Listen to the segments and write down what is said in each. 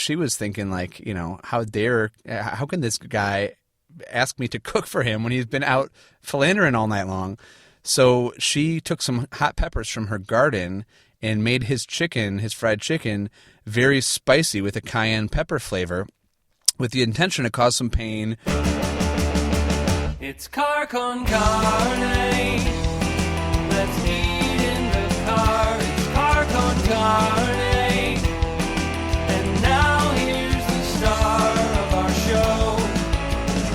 she was thinking like, how can this guy ask me to cook for him when he's been out philandering all night long? So she took some hot peppers from her garden and made his fried chicken, very spicy with a cayenne pepper flavor, with the intention to cause some pain. It's car con carne. Let's eat in the car. It's car con carne. And now here's the star of our show,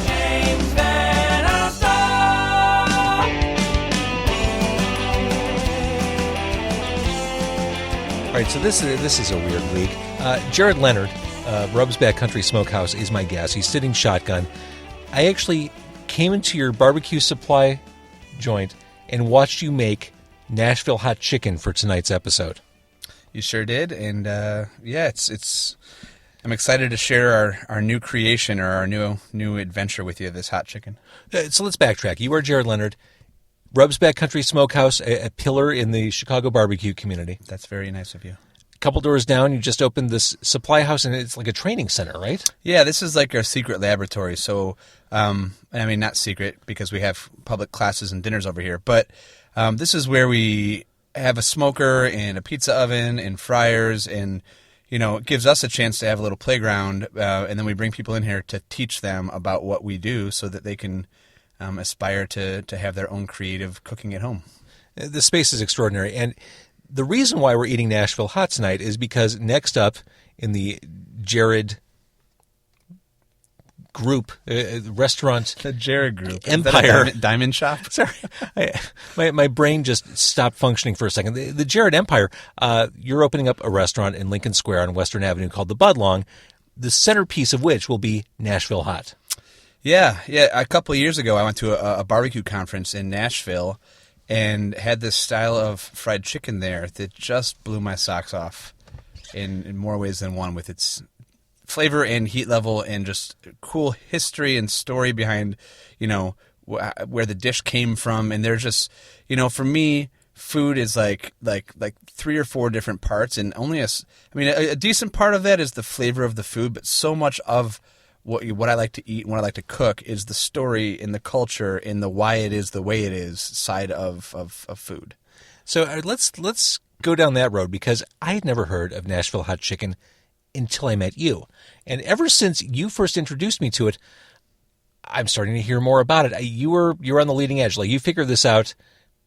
James Van Alstyne. All right, so this is a weird week. Jared Leonard, Rub's Backcountry Smokehouse, is my guest. He's sitting shotgun. I actually came into your barbecue supply joint and watched you make Nashville Hot chicken for tonight's episode. You sure did, and it's. I'm excited to share our new creation or our new adventure with you. This hot chicken. So let's backtrack. You are Jared Leonard, Rub's Backcountry Smokehouse, a pillar in the Chicago barbecue community. That's very nice of you. A couple doors down, you just opened this supply house, and it's like a training center, right? Yeah, this is like our secret laboratory. So, not secret because we have public classes and dinners over here, but this is where we have a smoker and a pizza oven and fryers, and it gives us a chance to have a little playground, and then we bring people in here to teach them about what we do so that they can aspire to have their own creative cooking at home. The space is extraordinary, and the reason why we're eating Nashville Hot tonight is because next up in the Jared group, restaurant, the Jared group, empire, is that a diamond shop. Sorry, my brain just stopped functioning for a second. The Jared Empire. You're opening up a restaurant in Lincoln Square on Western Avenue called the Budlong, the centerpiece of which will be Nashville Hot. Yeah. A couple of years ago, I went to a barbecue conference in Nashville and had this style of fried chicken there that just blew my socks off in more ways than one, with its flavor and heat level and just cool history and story behind, where the dish came from. And there's just, for me, food is like 3 or 4 different parts, and only a decent part of that is the flavor of the food, but so much of what I like to eat and what I like to cook is the story and the culture and the why it is the way it is side of food. So let's go down that road, because I had never heard of Nashville Hot chicken until I met you. And ever since you first introduced me to it, I'm starting to hear more about it. You're on the leading edge. Like, you figured this out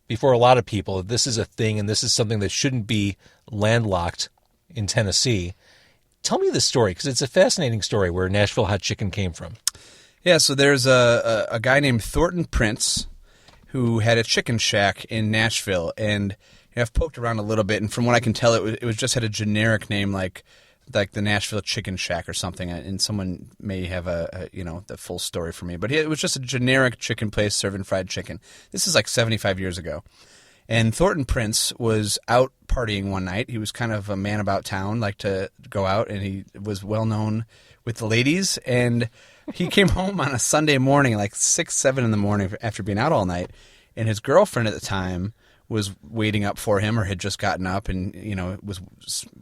before a lot of people. This is a thing, and this is something that shouldn't be landlocked in Tennessee. Tell me the story, because it's a fascinating story where Nashville Hot chicken came from. Yeah, so there's a guy named Thornton Prince who had a chicken shack in Nashville, and I've poked around a little bit, and from what I can tell, it was just had a generic name like the Nashville Chicken Shack or something, and someone may have the full story for me, but it was just a generic chicken place serving fried chicken. This is like 75 years ago. And Thornton Prince was out partying one night. He was kind of a man about town, liked to go out, and he was well known with the ladies. And he came home on a Sunday morning, like 6, 7 in the morning after being out all night. And his girlfriend at the time was waiting up for him, or had just gotten up, and was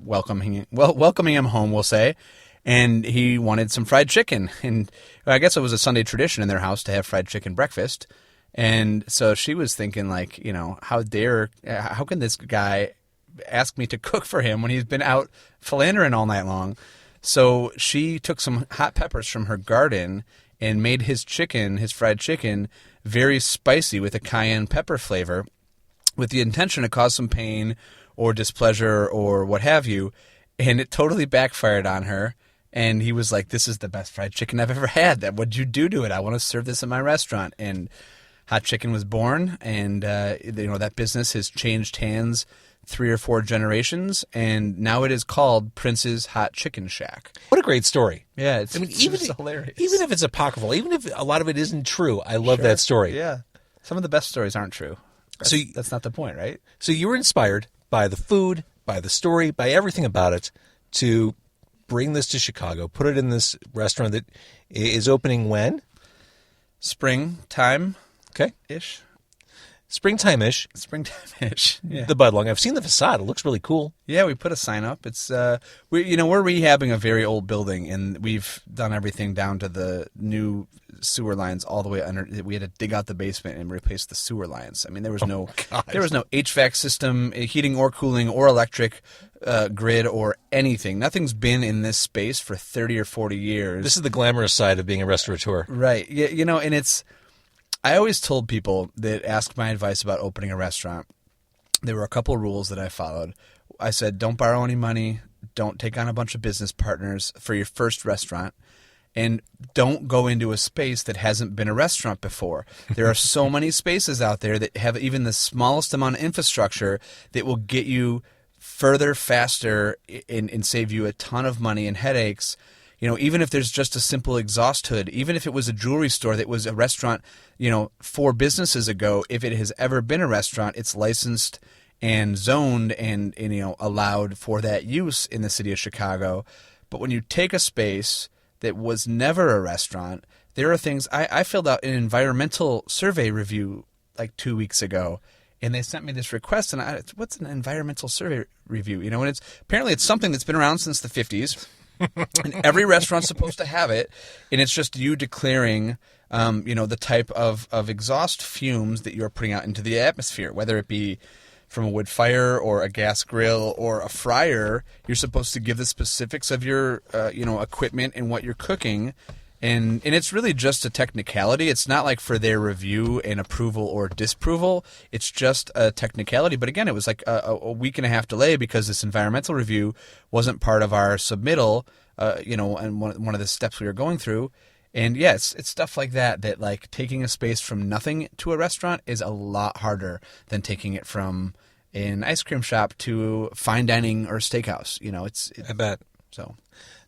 welcoming him home, we'll say. And he wanted some fried chicken. And I guess it was a Sunday tradition in their house to have fried chicken breakfast. And so she was thinking, like, how can this guy ask me to cook for him when he's been out philandering all night long? So she took some hot peppers from her garden and made his fried chicken, very spicy with a cayenne pepper flavor, with the intention to cause some pain or displeasure or what have you. And it totally backfired on her. And he was like, "This is the best fried chicken I've ever had. What'd you do to it? I want to serve this in my restaurant." And Hot chicken was born, and that business has changed hands 3 or 4 generations, and now it is called Prince's Hot Chicken Shack. What a great story! Yeah, it's hilarious. Even if it's apocryphal, even if a lot of it isn't true, I love that story. Yeah, some of the best stories aren't true. That's not the point, right? So you were inspired by the food, by the story, by everything about it, to bring this to Chicago, put it in this restaurant that is opening when? Springtime. Okay. Ish. springtime-ish. Springtime-ish. Yeah. The Budlong. I've seen the facade. It looks really cool. Yeah, we put a sign up. It's we're rehabbing a very old building, and we've done everything down to the new sewer lines all the way under. We had to dig out the basement and replace the sewer lines. I mean, there was no HVAC system, heating or cooling or electric grid or anything. Nothing's been in this space for 30 or 40 years. This is the glamorous side of being a restaurateur. Right. Yeah, and it's. I always told people that asked my advice about opening a restaurant, there were a couple of rules that I followed. I said, don't borrow any money, don't take on a bunch of business partners for your first restaurant, and don't go into a space that hasn't been a restaurant before. There are so many spaces out there that have even the smallest amount of infrastructure that will get you further, faster, and save you a ton of money and headaches. Even if there's just a simple exhaust hood, even if it was a jewelry store that was a restaurant, 4 businesses ago, if it has ever been a restaurant, it's licensed and zoned and allowed for that use in the city of Chicago. But when you take a space that was never a restaurant, there are things. I filled out an environmental survey review like 2 weeks ago, and they sent me this request, and what's an environmental survey review? And apparently it's something that's been around since the 50s. And every restaurant's supposed to have it, and it's just you declaring, the type of exhaust fumes that you're putting out into the atmosphere, whether it be from a wood fire or a gas grill or a fryer. You're supposed to give the specifics of your, equipment and what you're cooking, and it's really just a technicality. It's not like for their review and approval or disapproval. It's just a technicality. But again, it was like a week and a half delay because this environmental review wasn't part of our submittal, and one of the steps we were going through. And yeah, it's stuff like that like taking a space from nothing to a restaurant is a lot harder than taking it from an ice cream shop to fine dining or steakhouse. I bet. So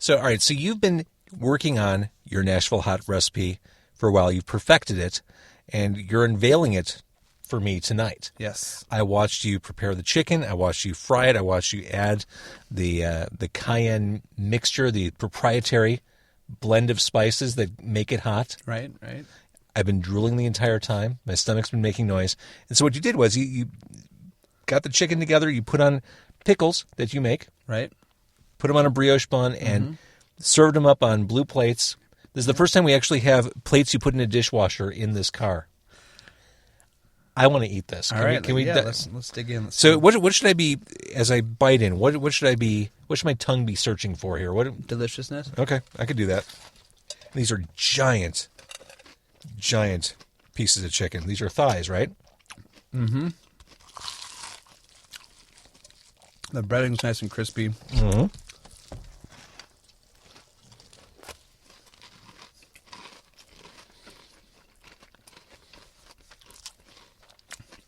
all right. So you've been working on your Nashville Hot recipe for a while. You've perfected it, and you're unveiling it for me tonight. Yes. I watched you prepare the chicken. I watched you fry it. I watched you add the cayenne mixture, the proprietary blend of spices that make it hot. Right. I've been drooling the entire time. My stomach's been making noise. And so what you did was you got the chicken together. You put on pickles that you make. Right. Put them on a brioche bun and served them up on blue plates. This is the first time we actually have plates you put in a dishwasher in this car. I want to eat this. All right. Let's dig in. So what should I be, as I bite in, what should my tongue be searching for here? Deliciousness. Okay, I could do that. These are giant pieces of chicken. These are thighs, right? Mm-hmm. The breading's nice and crispy. Mm-hmm.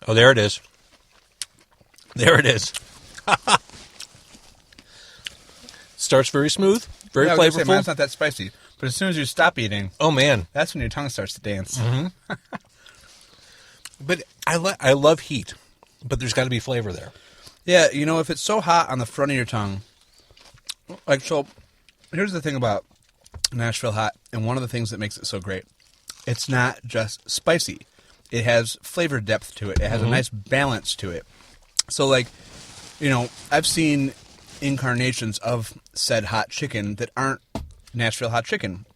Oh, there it is. There it is. Starts very smooth, very flavorful. Mine's not that spicy, but as soon as you stop eating, oh man, that's when your tongue starts to dance. Mm-hmm. But I love heat, but there's got to be flavor there. Yeah, if it's so hot on the front of your tongue, so here's the thing about Nashville Hot, and one of the things that makes it so great, it's not just spicy. It has flavor depth to it. It has a nice balance to it. So, I've seen incarnations of said hot chicken that aren't Nashville Hot chicken.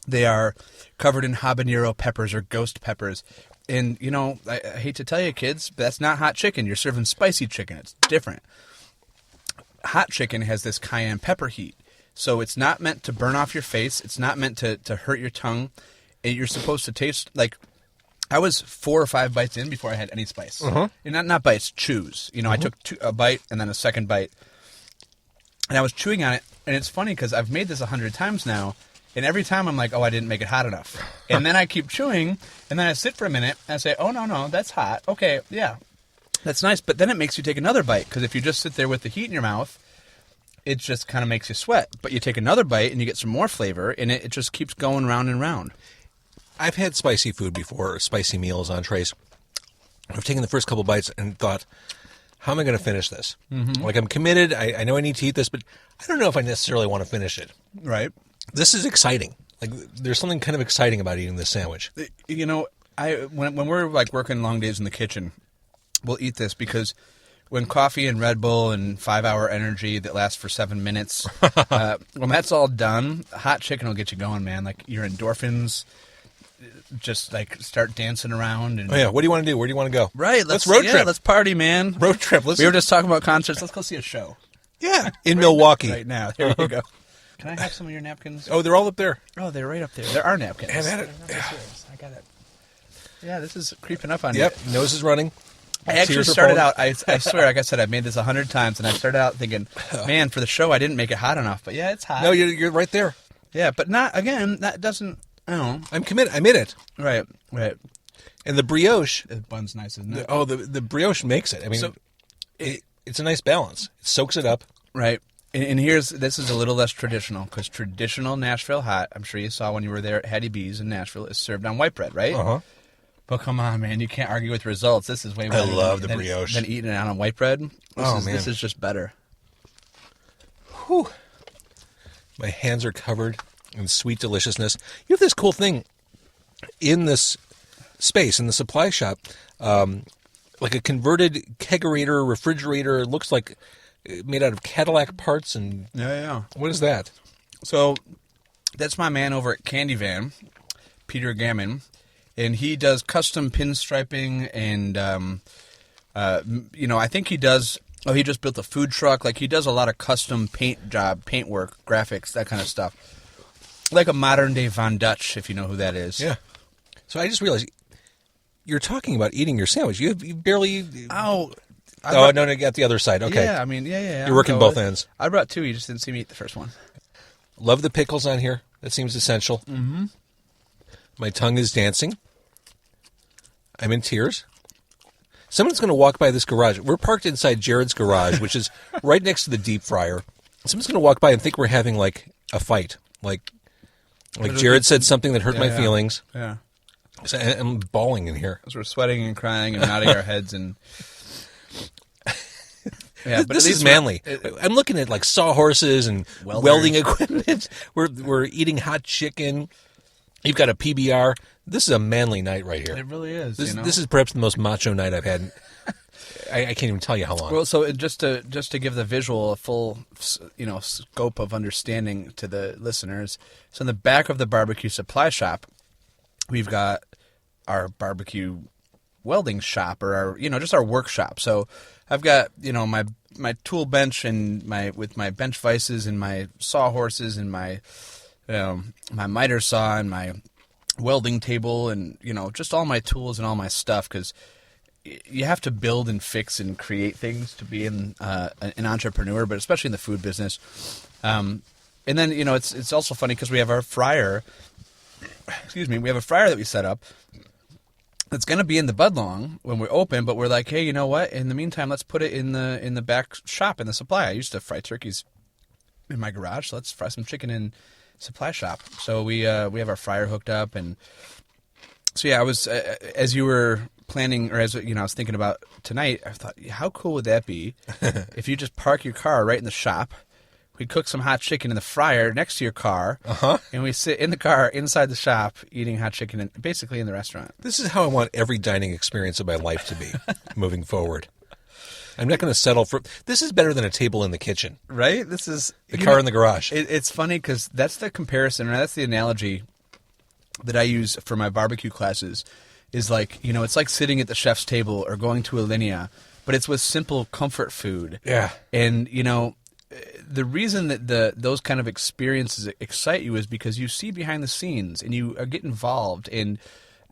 They are covered in habanero peppers or ghost peppers. And, I hate to tell you, kids, but that's not hot chicken. You're serving spicy chicken. It's different. Hot chicken has this cayenne pepper heat. So it's not meant to burn off your face. It's not meant to hurt your tongue. You're supposed to taste like... I was 4 or 5 bites in before I had any spice. And not bites, chews. I took a bite and then a second bite. And I was chewing on it. And it's funny because I've made this 100 times now. And every time I'm like, oh, I didn't make it hot enough. And then I keep chewing. And then I sit for a minute and I say, oh, no, that's hot. Okay, yeah, that's nice. But then it makes you take another bite. Because if you just sit there with the heat in your mouth, it just kind of makes you sweat. But you take another bite and you get some more flavor. And it just keeps going round and round. I've had spicy food before, spicy meals, entrees. I've taken the first couple bites and thought, how am I going to finish this? Mm-hmm. Like, I'm committed. I know I need to eat this, but I don't know if I necessarily want to finish it. Right. This is exciting. Like, there's something kind of exciting about eating this sandwich. When we're like working long days in the kitchen, we'll eat this because when coffee and Red Bull and 5-hour energy that lasts for 7 minutes, when that's all done, hot chicken will get you going, man. Like your endorphins just like start dancing around. And Oh yeah, what do you want to do? Where do you want to go? right, let's road trip. Let's party, man. Road trip. We were just talking about concerts. Let's go see a show yeah, in Milwaukee. right now. There you go. Can I have some of your napkins? Oh, they're all up there. Oh, they're right up there. There are napkins. And that- I got it. Yeah, this is creeping up on Yep, you. nose is running. I actually Tears are started falling. out, I swear, like I said, I've made this 100 times, and I started out thinking, man, for the show, I didn't make it hot enough. But yeah, it's hot. No, you're right there. Yeah, but not, again, that doesn't, I don't know. I'm committed. I'm in it. Right. And the brioche. The bun's nice, isn't it? The brioche makes it. I mean, So- it's a nice balance. It soaks it up. Right. And this is a little less traditional, because traditional Nashville Hot, I'm sure you saw when you were there at Hattie B's in Nashville, is served on white bread, right? Uh-huh. But come on, man, you can't argue with results. This is way better love the than brioche. than eating it on white bread. Man. This is just better. Whew. My hands are covered in sweet deliciousness. You have this cool thing in this space, in the supply shop, like a converted kegerator, refrigerator. It looks like made out of Cadillac parts. And Yeah. what is that? So that's my man over at Candy Van, Peter Gammon, and he does custom pinstriping and, I think he does. Oh, he just built a food truck. Like he does a lot of custom paint work, graphics, that kind of stuff. Like a modern day Von Dutch, if you know who that is. Yeah. So I just realized you're talking about eating your sandwich. You barely. Oh. No, you got the other side. Okay. Yeah, I mean, yeah. You're working both ends. I brought two. You just didn't see me eat the first one. Love the pickles on here. That seems essential. Mm-hmm. My tongue is dancing. I'm in tears. Someone's going to walk by this garage. We're parked inside Jared's garage, which is right next to the deep fryer. Someone's going to walk by and think we're having like a fight. Like Jared said something that hurt my feelings. Yeah. So I'm bawling in here. Because we're sweating and crying and nodding our heads and... Yeah, but This at is least manly. I'm looking at like sawhorses and Welders. welding equipment. We're eating hot chicken. You've got a PBR. This is a manly night right here. It really is. This is perhaps the most macho night I've had. I can't even tell you how long. Well, so just to give the visual a full, scope of understanding to the listeners. So in the back of the barbecue supply shop, we've got our barbecue welding shop, or our just our workshop. So I've got my tool bench and my bench vices and my sawhorses and my my miter saw and my welding table and just all my tools and all my stuff, because you have to build and fix and create things to be an entrepreneur, but especially in the food business. And then it's also funny because we have our fryer. Excuse me, we have a fryer that we set up. It's going to be in the Budlong when we open, but we're like, hey, you know what? In the meantime, let's put it in the back shop in the supply. I used to fry turkeys in my garage, so let's fry some chicken in supply shop. So we have our fryer hooked up, and so yeah, I was as you were planning, or as I was thinking about tonight, I thought, how cool would that be if you just park your car right in the shop? We cook some hot chicken in the fryer next to your car, and we sit in the car inside the shop eating hot chicken, basically in the restaurant. This is how I want every dining experience of my life to be moving forward. I'm not going to settle for... This is better than a table in the kitchen. Right? This is... The car in the garage. It's funny because that's the comparison, or that's the analogy that I use for my barbecue classes, is like, it's like sitting at the chef's table or going to a linea, but it's with simple comfort food. Yeah. And, the reason that those kind of experiences excite you is because you see behind the scenes and you get involved, and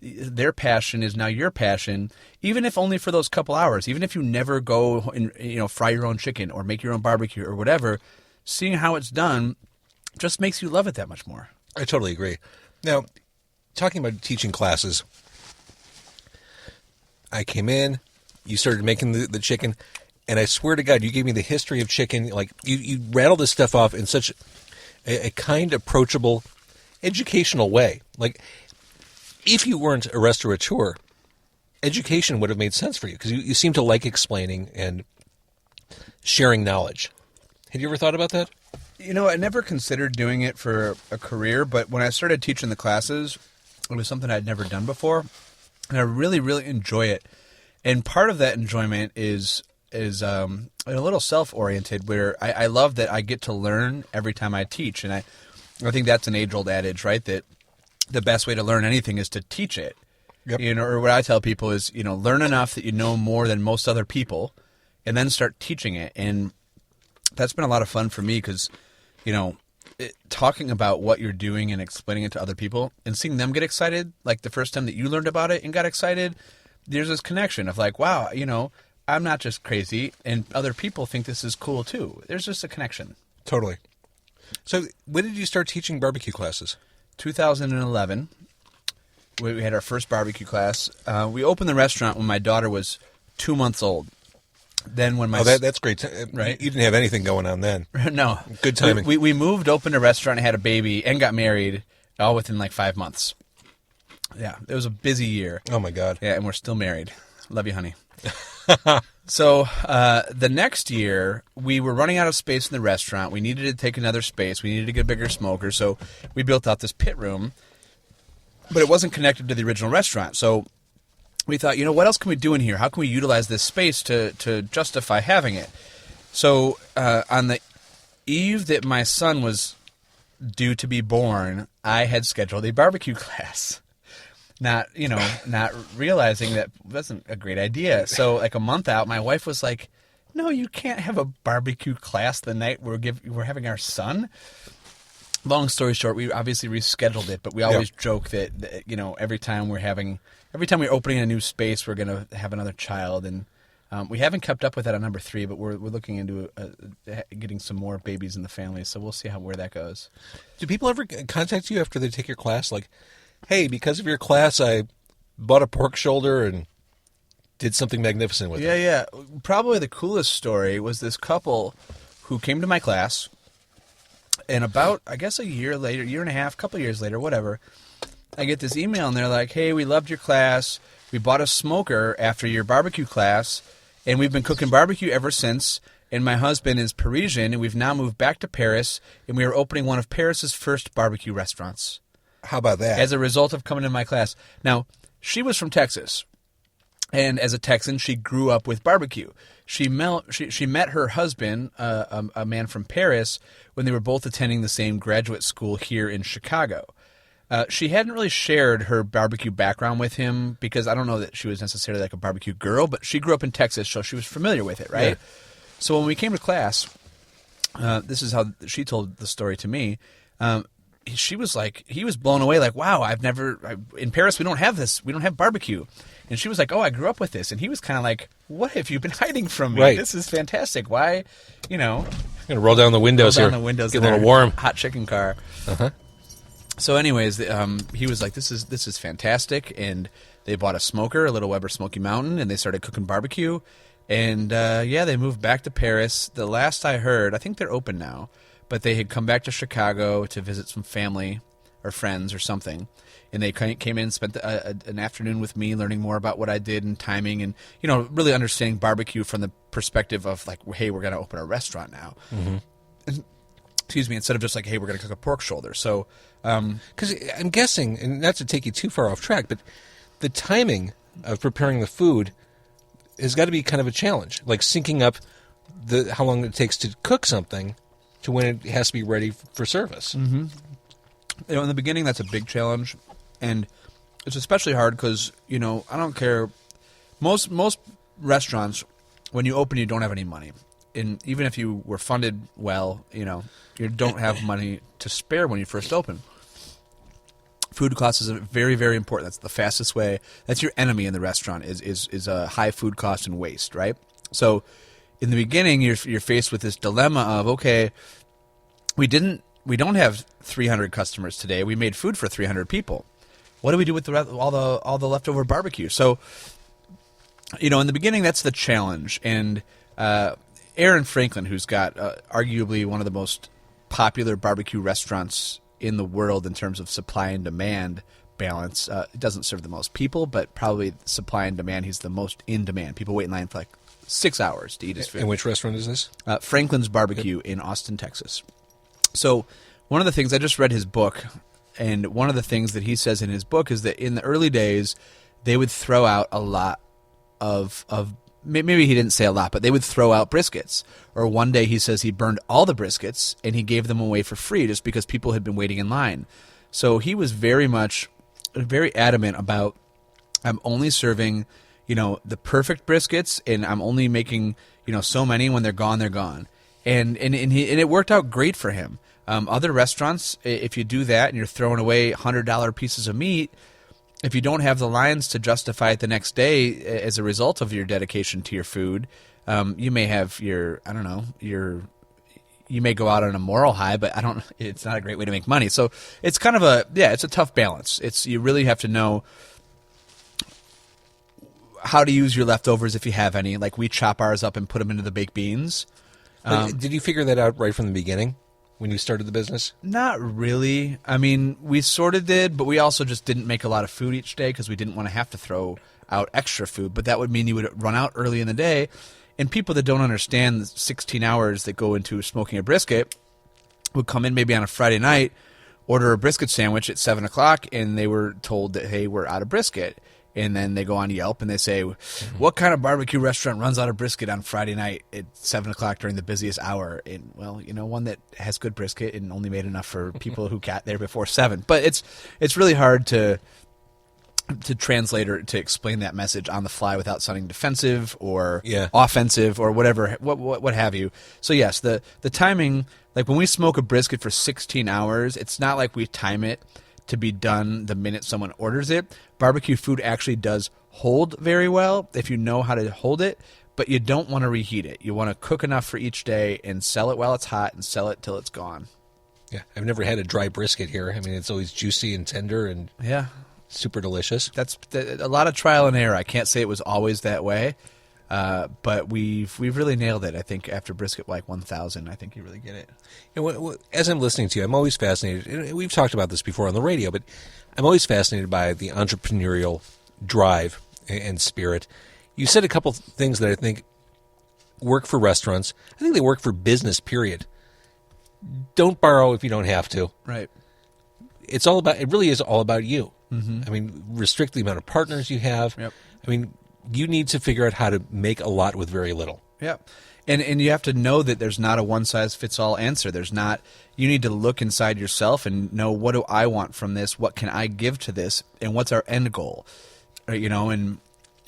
their passion is now your passion, even if only for those couple hours. Even if you never go and fry your own chicken or make your own barbecue or whatever, seeing how it's done just makes you love it that much more. I totally agree. Now, talking about teaching classes, I came in, you started making the chicken, and I swear to God, you gave me the history of chicken. Like, you rattle this stuff off in such a kind, approachable, educational way. Like, if you weren't a restaurateur, education would have made sense for you, because you seem to like explaining and sharing knowledge. Had you ever thought about that? I never considered doing it for a career, but when I started teaching the classes, it was something I'd never done before. and I really, really enjoy it. And part of that enjoyment is a little self-oriented, where I love that I get to learn every time I teach. And I think that's an age-old adage, right? That the best way to learn anything is to teach it. Yep. Or what I tell people is, learn enough that you know more than most other people, and then start teaching it. And that's been a lot of fun for me because, talking about what you're doing and explaining it to other people and seeing them get excited, like the first time that you learned about it and got excited, there's this connection of like, wow, I'm not just crazy, and other people think this is cool too. There's just a connection. Totally. So when did you start teaching barbecue classes? 2011. We had our first barbecue class. We opened the restaurant when my daughter was 2 months old. Then when my that's great. Right? You didn't have anything going on then. No. Good timing. We moved, opened a restaurant, and had a baby, and got married all within like 5 months. Yeah, it was a busy year. Oh, my God. Yeah, and we're still married. Love you, honey. So the next year, we were running out of space in the restaurant. We needed to take another space. We needed to get a bigger smoker, so we built out this pit room. But it wasn't connected to the original restaurant, so we thought, what else can we do in here? How can we utilize this space to justify having it? So on the eve that my son was due to be born, I had scheduled a barbecue class. Not realizing that wasn't a great idea. So like a month out, my wife was like, no, you can't have a barbecue class the night we're having our son. Long story short, we obviously rescheduled it, but we always joke that every time we're opening a new space, we're going to have another child, and we haven't kept up with that on number 3, but we're looking into getting some more babies in the family, so we'll see where that goes. Do people ever contact you after they take your class? Like, hey, because of your class, I bought a pork shoulder and did something magnificent with it. Yeah. Probably the coolest story was this couple who came to my class. And about, I guess, a year later, year and a half, couple years later, whatever, I get this email, and they're like, hey, we loved your class. We bought a smoker after your barbecue class, and we've been cooking barbecue ever since. And my husband is Parisian, and we've now moved back to Paris, and we are opening one of Paris's first barbecue restaurants. How about that? As a result of coming to my class. Now, she was from Texas, and as a Texan, she grew up with barbecue. She met her husband, a man from Paris, when they were both attending the same graduate school here in Chicago. She hadn't really shared her barbecue background with him because I don't know that she was necessarily like a barbecue girl, but she grew up in Texas, so she was familiar with it, right? Yeah. So when we came to class, this is how she told the story to me. He was blown away, like, wow, in Paris we don't have this. We don't have barbecue. And she was like, oh, I grew up with this. And he was kind of like, what have you been hiding from me? Right. This is fantastic. Why, I'm going to roll down the windows here. Get a little warm. Hot chicken car. Uh-huh. So anyways, he was like, this is fantastic. And they bought a smoker, a little Weber Smoky Mountain, and they started cooking barbecue. And, they moved back to Paris. The last I heard, I think they're open now, but they had come back to Chicago to visit some family or friends or something. And they came in and spent an afternoon with me learning more about what I did and timing and, really understanding barbecue from the perspective of like, hey, we're going to open a restaurant now. Mm-hmm. And, excuse me, instead of just like, hey, we're going to cook a pork shoulder. So, because I'm guessing, and not to take you too far off track, but the timing of preparing the food has got to be kind of a challenge, like syncing up how long it takes to cook something to when it has to be ready for service. Mm-hmm. In the beginning, that's a big challenge, and it's especially hard because, I don't care. Most restaurants, when you open, you don't have any money. And even if you were funded well, you don't have money to spare when you first open. Food costs is very, very important. That's the fastest way. That's your enemy in the restaurant is a high food cost and waste, right? So in the beginning, you're faced with this dilemma of, okay, we don't have 300 customers today. We made food for 300 people. What do we do with all the leftover barbecue? So, in the beginning, that's the challenge. And Aaron Franklin, who's got arguably one of the most popular barbecue restaurants in the world in terms of supply and demand balance, it doesn't serve the most people, but probably supply and demand, he's the most in demand. People wait in line for like 6 hours to eat his food. And which restaurant is this? Franklin's Barbecue in Austin, Texas. So one of the things, I just read his book, and one of the things that he says in his book is that in the early days, they would throw out a lot of maybe he didn't say a lot, but they would throw out briskets. Or one day he says he burned all the briskets and he gave them away for free just because people had been waiting in line. So he was very adamant about, I'm only serving, the perfect briskets, and I'm only making, so many. When they're gone, they're gone. And it worked out great for him. Other restaurants, if you do that and you're throwing away $100 pieces of meat, if you don't have the lines to justify it the next day as a result of your dedication to your food, you may have you may go out on a moral high, but it's not a great way to make money. So it's kind of it's a tough balance. You really have to know how to use your leftovers if you have any. Like, we chop ours up and put them into the baked beans. Did you figure that out right from the beginning when you started the business? Not really. I mean, we sort of did, but we also just didn't make a lot of food each day because we didn't want to have to throw out extra food. But that would mean you would run out early in the day. And people that don't understand the 16 hours that go into smoking a brisket would come in maybe on a Friday night, order a brisket sandwich at 7 o'clock, and they were told that, hey, we're out of brisket. And then they go on Yelp and they say, what kind of barbecue restaurant runs out of brisket on Friday night at 7 o'clock during the busiest hour? And, well, one that has good brisket and only made enough for people who got there before 7. But it's really hard to translate or to explain that message on the fly without sounding defensive or offensive or whatever, what have you. So, yes, the timing, like when we smoke a brisket for 16 hours, it's not like we time it to be done the minute someone orders it. Barbecue food actually does hold very well if you know how to hold it, but you don't want to reheat it. You want to cook enough for each day and sell it while it's hot and sell it till it's gone. Yeah, I've never had a dry brisket here. I mean, it's always juicy and tender and super delicious. That's a lot of trial and error. I can't say it was always that way, but we've really nailed it. I think after brisket like 1,000, I think you really get it. As I'm listening to you, I'm always fascinated. And we've talked about this before on the radio, but I'm always fascinated by the entrepreneurial drive and spirit. You said a couple things that I think work for restaurants. I think they work for business, period. Don't borrow if you don't have to. Right. It really is all about you. Mm-hmm. I mean, restrict the amount of partners you have. Yep. I mean, you need to figure out how to make a lot with very little. Yep. And you have to know that there's not a one-size-fits-all answer. You need to look inside yourself and know, what do I want from this? What can I give to this? And what's our end goal? And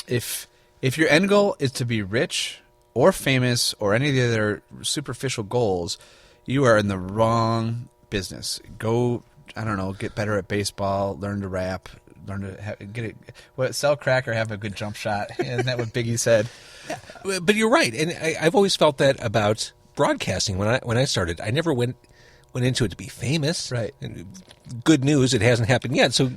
if your end goal is to be rich or famous or any of the other superficial goals, you are in the wrong business. Go, get better at baseball, learn to rap, learn to sell crack or have a good jump shot. Isn't that what Biggie said? Yeah. But you're right, and I've always felt that about broadcasting. When I started, I never went into it to be famous. Right. And good news, it hasn't happened yet, so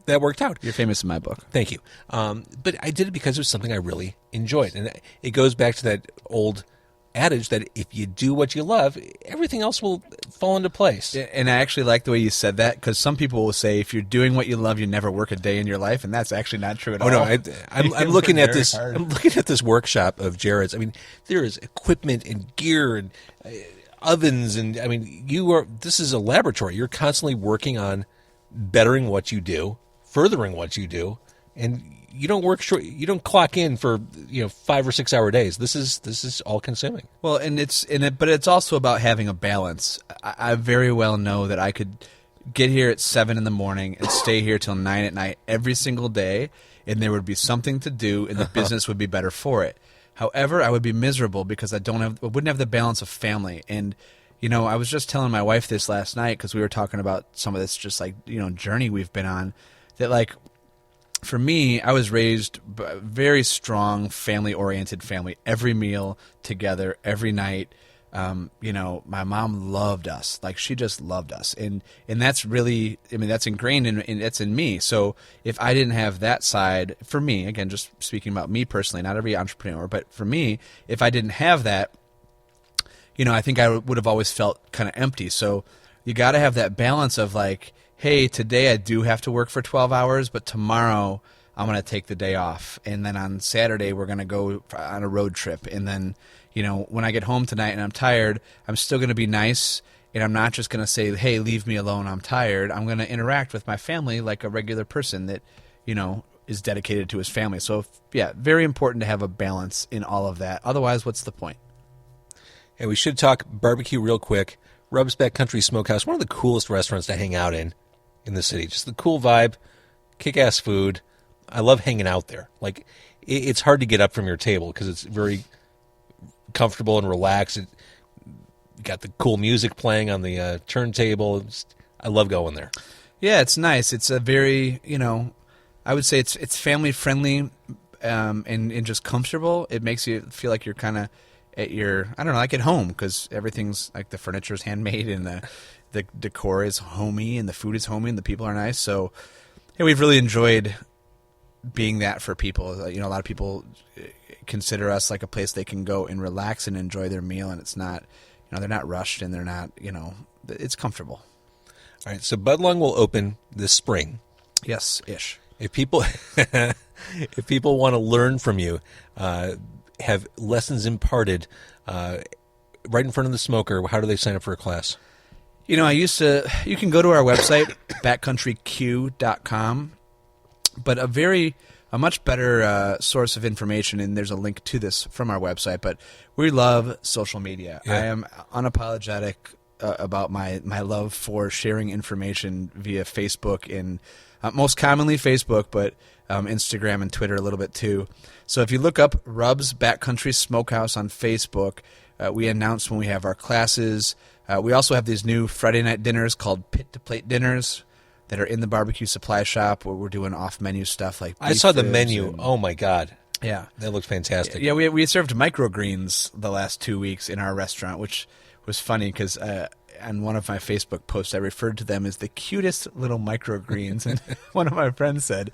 that worked out. You're famous in my book. Thank you. But I did it because it was something I really enjoyed, and it goes back to that old adage that if you do what you love, everything else will fall into place. And I actually like the way you said that, because some people will say if you're doing what you love, you never work a day in your life, and that's actually not true at all. Oh no, I'm looking at this. Hard. I'm looking at this workshop of Jared's. I mean, there is equipment and gear and ovens, and I mean, this is a laboratory. You're constantly working on bettering what you do, furthering what you do, and you don't work short. You don't clock in for 5 or 6 hour days. This is all consuming. Well, but it's also about having a balance. I very well know that I could get here at 7 in the morning and stay here till 9 at night every single day, and there would be something to do, and the business would be better for it. However, I would be miserable because I wouldn't have the balance of family. And I was just telling my wife this last night because we were talking about some of this just journey we've been on. That for me, I was raised very strong, family-oriented family. Every meal together, every night. My mom loved us. She just loved us. And that's really, that's ingrained and that's in me. So if I didn't have that side, for me, again, just speaking about me personally, not every entrepreneur, but for me, if I didn't have that, I think I would have always felt kind of empty. So you got to have that balance of hey, today I do have to work for 12 hours, but tomorrow I'm going to take the day off. And then on Saturday, we're going to go on a road trip. And then, when I get home tonight and I'm tired, I'm still going to be nice. And I'm not just going to say, hey, leave me alone, I'm tired. I'm going to interact with my family like a regular person that, is dedicated to his family. So, yeah, very important to have a balance in all of that. Otherwise, what's the point? And we should talk barbecue real quick. Rub's Backcountry Smokehouse, one of the coolest restaurants to hang out in the city. Just the cool vibe, kick-ass food. I love hanging out there. Like, it's hard to get up from your table because it's very comfortable and relaxed. You got the cool music playing on the turntable. I love going there. Yeah, it's nice. It's a very, I would say it's family friendly and just comfortable. It makes you feel like you're kind of at your, I don't know, like at home, because everything's like the furniture's handmade and the decor is homey and the food is homey and the people are nice. So yeah, we've really enjoyed being that for people. A lot of people consider us like a place they can go and relax and enjoy their meal, and it's not, they're not rushed and they're not, it's comfortable. All right, so Budlong will open this spring. Yes, ish. If people want to learn from you, have lessons imparted right in front of the smoker, how do they sign up for a class? You can go to our website, backcountryq.com, but a much better source of information, and there's a link to this from our website, but we love social media. Yeah. I am unapologetic about my love for sharing information via Facebook and most commonly Facebook, but Instagram and Twitter a little bit too. So if you look up Rub's Backcountry Smokehouse on Facebook, we announce when we have our classes. We also have these new Friday night dinners called Pit to Plate dinners that are in the barbecue supply shop where we're doing off-menu stuff like I saw the beef menu. and, oh, my God. Yeah. That looks fantastic. Yeah, we served microgreens the last 2 weeks in our restaurant, which was funny because on one of my Facebook posts, I referred to them as the cutest little microgreens. And one of my friends said,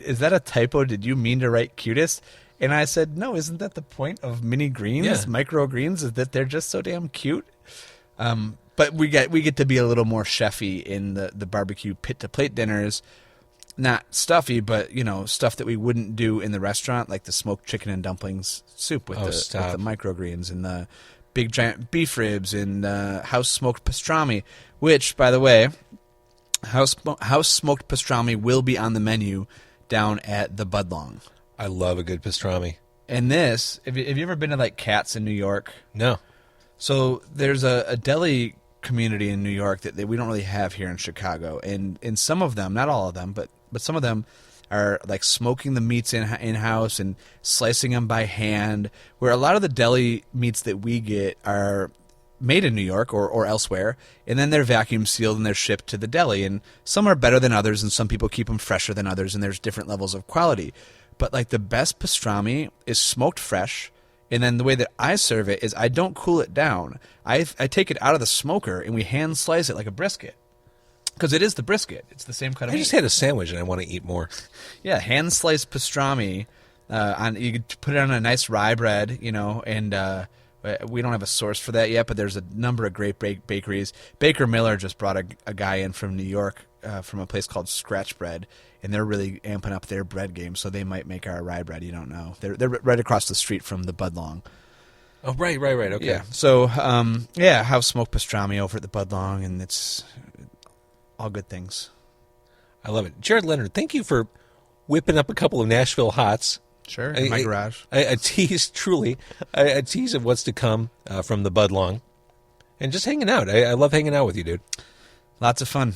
is that a typo? Did you mean to write cutest? And I said, no, isn't that the point of mini greens, Yeah. microgreens, is that they're just so damn cute? But we get to be a little more chefy in the barbecue pit to plate dinners. Not stuffy, but stuff that we wouldn't do in the restaurant, like the smoked chicken and dumplings soup with the microgreens and the big giant beef ribs and house smoked pastrami. Which, by the way, house smoked pastrami will be on the menu down at the Budlong. I love a good pastrami. And this, have you ever been to like Katz in New York? No. So there's a deli community in New York that we don't really have here in Chicago, and some of them, not all of them, but some of them are like smoking the meats in-house and slicing them by hand, where a lot of the deli meats that we get are made in New York or elsewhere, and then they're vacuum sealed and they're shipped to the deli, and some are better than others, and some people keep them fresher than others, and there's different levels of quality. But like the best pastrami is smoked fresh. And then the way that I serve it is I don't cool it down. I take it out of the smoker and we hand slice it like a brisket. Because it is the brisket. It's the same kind of meat. I just had a sandwich and I want to eat more. Yeah, hand sliced pastrami. You could put it on a nice rye bread, and we don't have a source for that yet, but there's a number of great bakeries. Baker Miller just brought a guy in from New York from a place called Scratch Bread, and they're really amping up their bread game, so they might make our rye bread. You don't know. They're right across the street from the Budlong. Oh, right. Okay. Yeah. So, house smoked pastrami over at the Budlong, and it's all good things. I love it. Jared Leonard, thank you for whipping up a couple of Nashville Hots. Sure, in my garage. A tease, truly, a tease of what's to come from the Budlong. And just hanging out. I love hanging out with you, dude. Lots of fun.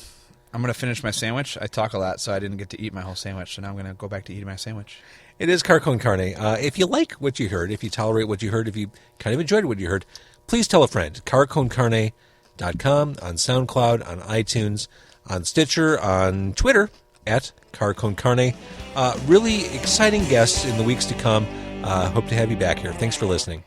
I'm going to finish my sandwich. I talk a lot, so I didn't get to eat my whole sandwich, so now I'm going to go back to eating my sandwich. It is Car Con Carne. If you like what you heard, if you tolerate what you heard, if you kind of enjoyed what you heard, please tell a friend. CarConCarne.com, on SoundCloud, on iTunes, on Stitcher, on Twitter, at Car Con Carne. Really exciting guests in the weeks to come. Hope to have you back here. Thanks for listening.